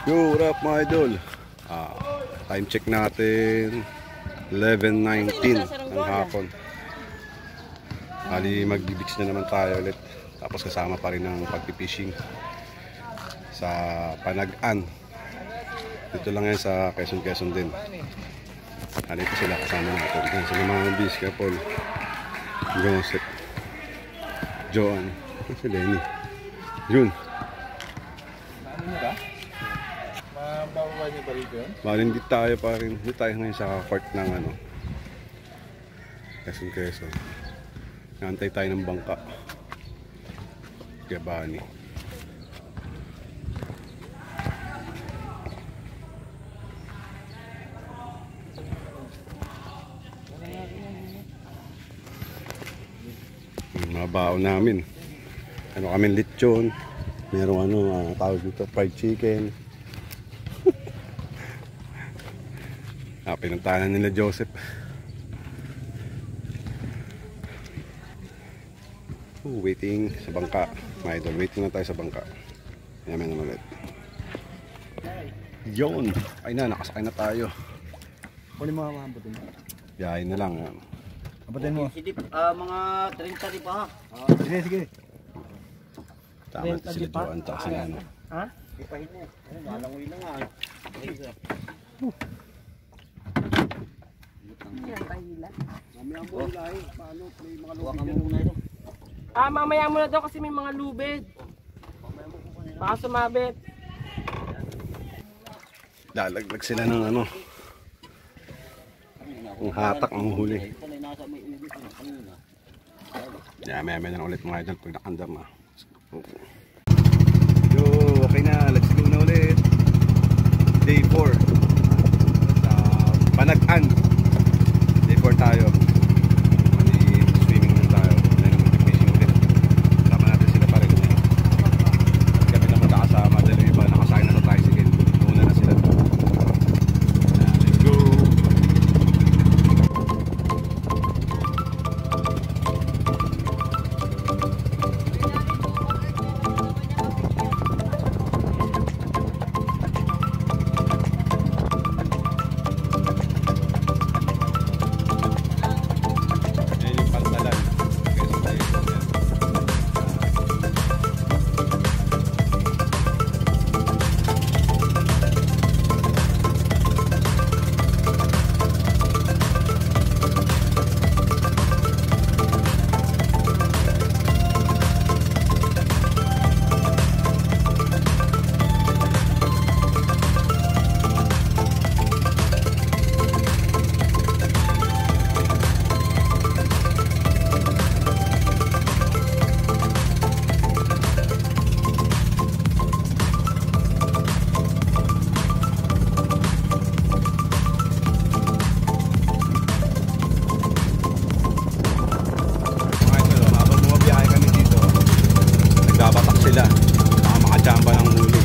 Yo, what up mga idol? Time check natin 11:19 ng hapon. Hali magbi-beach na naman tayo ulit. Tapos kasama pa rin ng pagpipishing sa Panagan. Dito lang yan sa Quezon din. Dito sila kasama natin. Yan sila mga bis, Paul, Joseph, Joan, si Lenny, Jun. Mababa niyo ba rito yun? Bali hindi tayo ngayon sa port ng Quezon. Naantay tayo ng bangka. Gabani. Mga baon namin. Kaming lechon. Merong tawag dito, fried chicken. Pinuntahan nila Joseph. Waiting sa bangka. Mga idol, waiting na tayo sa bangka. Yaman naman ulit. Yun! Ay na, nakasakay na tayo. Kunin mo mga abutin mo. Yahin na lang. Yan. Abutin mo. Mga 30 di pa ha? Sige. Tama sila Joan. Taas na yan. Ha? Ipahin na. Malangoy na nga. Mamaya muna daw kasi may mga lubid. Baka sumabit. Lalaglag sila ng ang hatak ang huli. May na ulit mga idol pag nakandar na. Yo, okay na. Let's go na ulit. Day 4 sa Panagan. Day 4 tayo. Swimming na tayo. Fishing ulit. Sama natin sila pa rin. Kami na magkakasama. Dahil iba nakasakay na sa tricycle. Una na sila. Let's go. Sila makachamba ng huli.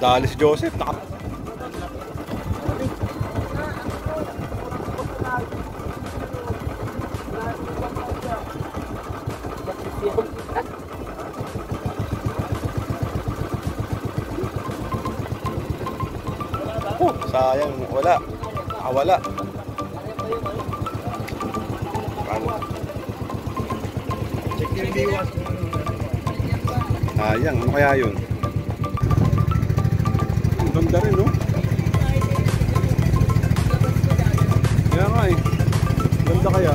Dali si Joseph. Sayang, wala. Wala. Check yung diwas. Sayang, ano kaya yun? Ganda rin, no? Kaya nga eh. Ganda kaya.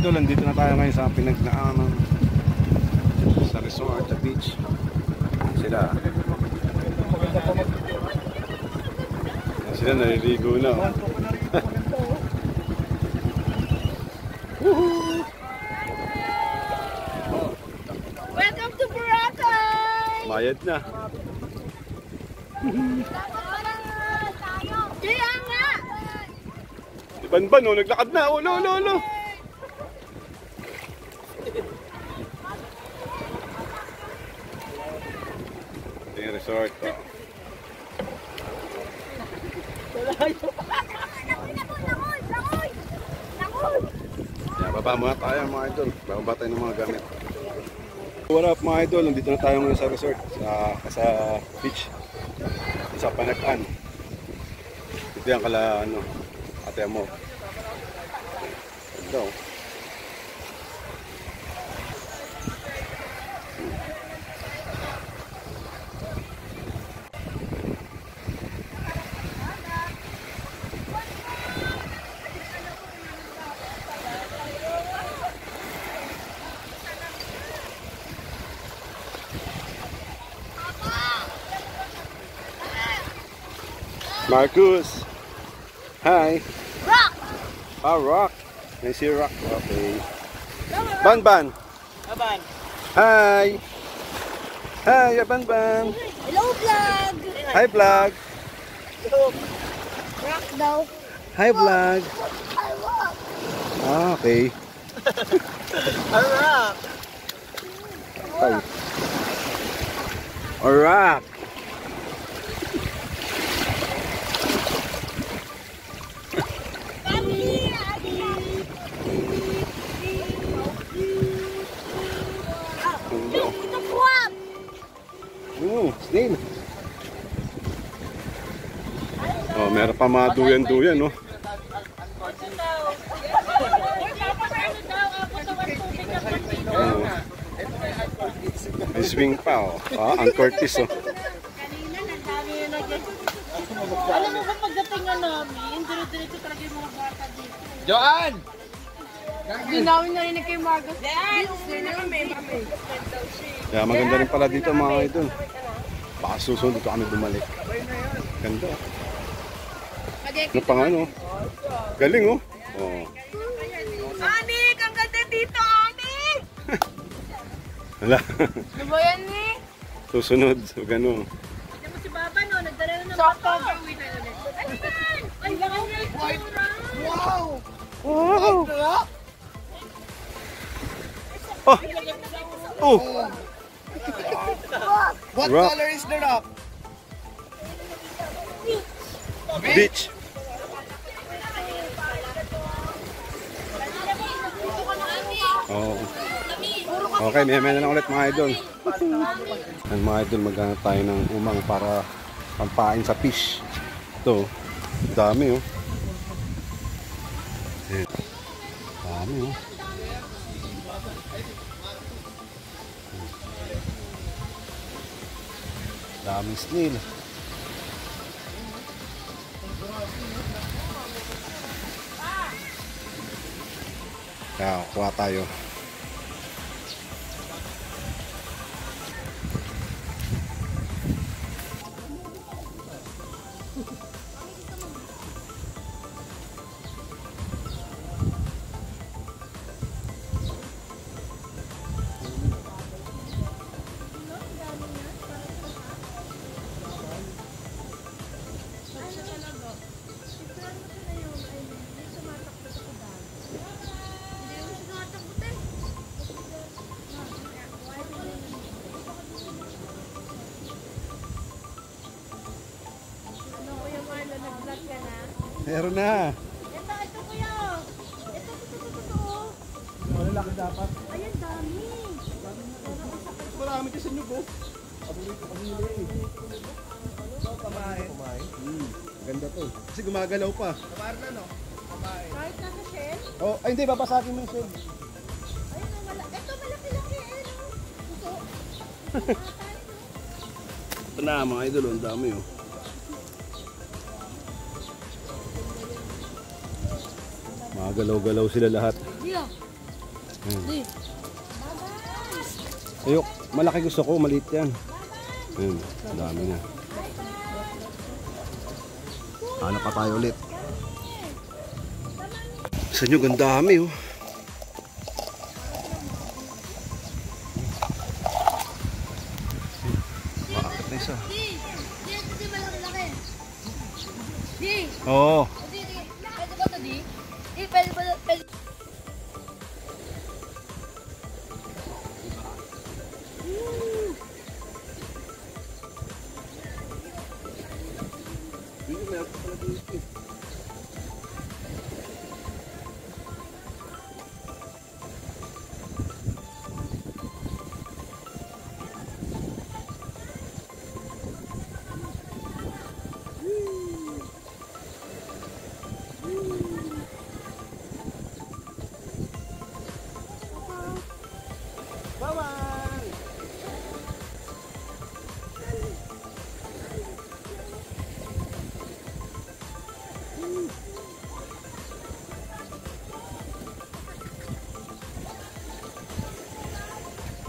idol, nandito na tayo ngayon sa Pinagnaanan, sa resort, sa beach. Sila. Sila naliligo na. Oh. Welcome to Boracay! Mayad na. Kaya nga! Si Banban, oh, naglakad na. Oh, lo, lo, lo. Ito yung resort. Oh. Yan, baba muna tayo mga idol. Baba tayo ng mga gamit. What up mga idol? Nandito na tayo ngayon sa resort. Sa beach. Sa Panagan. Ito yung kala ano, ate mo. Ito. Marcus. Hi. Rock! Ah, rock. I see rock. Okay. Banban. Aban. Hi. Hi, Banban. Hello, vlog! Hi, vlog. Rock daw. Hi, vlog. Ay, rock! Ah, okay. Rock. Hi. Rock. Snail. Oh, meron pa mga duyan-duyan, no? Oh. May swing pa, oh. Ah, ang Curtis, oh. Alam mo ba pagdating na namin, dire-diretso talaga yung mga bata dito. Joan! Hindi namin narinig kay Marcos. Kaya maganda rin pala dito mga idol. Baka susunod dito kami bumalik. Ganda. Ano pang ano? Galing, oh. Oh. Anik! Ang ganda dito, Anik! Hala. Ano ba yan, ni? Susunod. So, gano'n. Hindi mo si Baba, no? Nagdala na ng bata. Ano yan? Ay, langaw na ito. Wow! Wow! Oh! Oh! What Rock. color is the rock? Beach! Oh. Okay, may na lang ulit mga idol. Ang mga idol, maghanap tayo ng umang para pampain sa fish. Ito, dami, oh. Ayan. Dami, oh. Daming snail. Kaya kuha tayo. Meron na. Ito kuya. Ito. Malalaki dapat. Ayan, dami. Marami kasi nyo po. Paborito kasi nila eh. Kumain. Ganda to. Kasi gumagalaw pa. Kahit nasa shell. Oh, ay hindi, babasagin mo yung shell. Ayun, ito malaki-laki. Ito. Ito na mga idol, ang dami, oh. Mga galaw-galaw sila lahat. Yeah. Ayan. Ayok, malaki gusto ko, maliit yan. Ayan, dami na. Hanap pa tayo ulit. Sa inyo, gandami oh. Maakit na isa. Di malaki-laki. Di. Oo. Di. Pwede ba ito, di? Di, pwede ba ito? Pwede.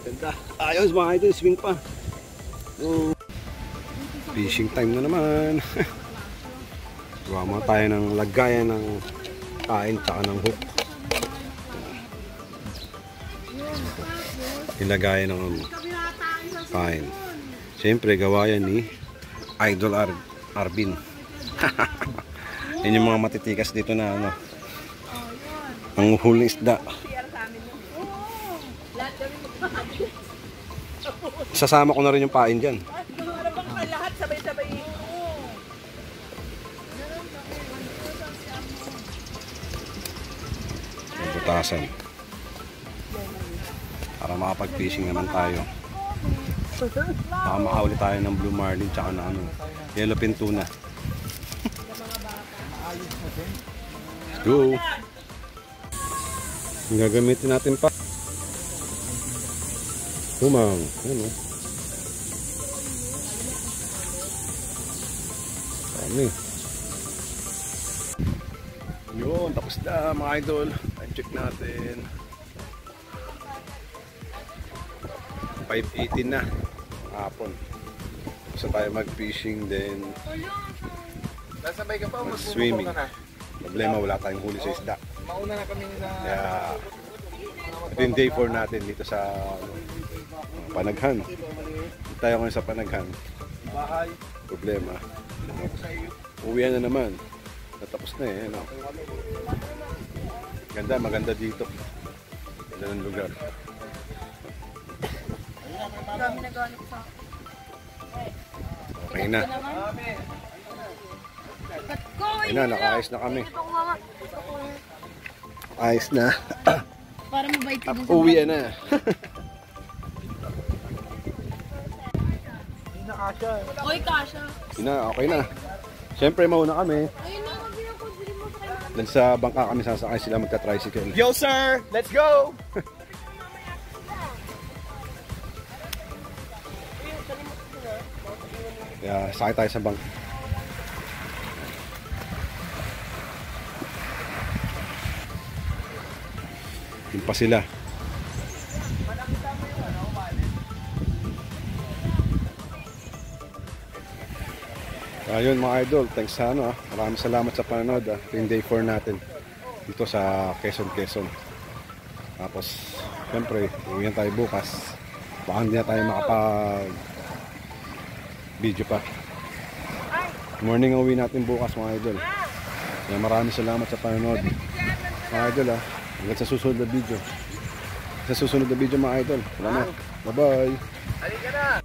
Ganda. Ayos mga idol, swing pa. So, fishing time na naman. Gawa mo tayo ng lagayan ng kain tsaka ng hook. Ilagayan ng kain. Siyempre gawa yan ni Idol Arvin. Yan yung mga matitikas dito na ano. Ang huling isda. Sasama ko na rin yung pain dyan. Lahat sabay-sabay. Butasan. Para makapag-fishing naman tayo. Baka makahuli tayo ng blue marlin tsaka na ano, yellowfin tuna. Let's go! Ang gagamitin natin pa. Humang. Ano? Dami. Yun, tapos na mga idol. Time check natin. 5:18 na hapon. Gusto tayo mag-fishing then Nasabay ka pa, swimming. Problema, wala tayong huli sa isda. Mauna na kami sa... Kaya ito yung day 4 natin dito sa Panaghan. Dito tayo ngayon sa Panaghan. bahay. Problema. Uwian na naman. Natapos na eh. Ano? Ganda, maganda dito. Ganda ng lugar. Dami nagawa sa Okay na. Okay na, nakaayos na kami. Ayos na. Para mabait ka dun sa Uwian na. Oy, Kasha. Okay na. Siyempre, mauna kami. Ayun na, kami na bili mo sa kanya. Then sa bangka kami sasakay, sila magka-tricycle. Yo sir, let's go! Kaya sakay tayo sa bangka. Yun pa sila. Ayun mga idol, thanks sa ano maraming salamat sa panonood yung day 4 natin dito sa Quezon. Tapos siyempre uwian tayo bukas, baka hindi na tayo makapag video pa. Morning ang uwi natin bukas mga idol. Kaya maraming salamat sa panonood mga idol hanggang sa susunod na video mga idol. Salamat, bye bye. Halika na!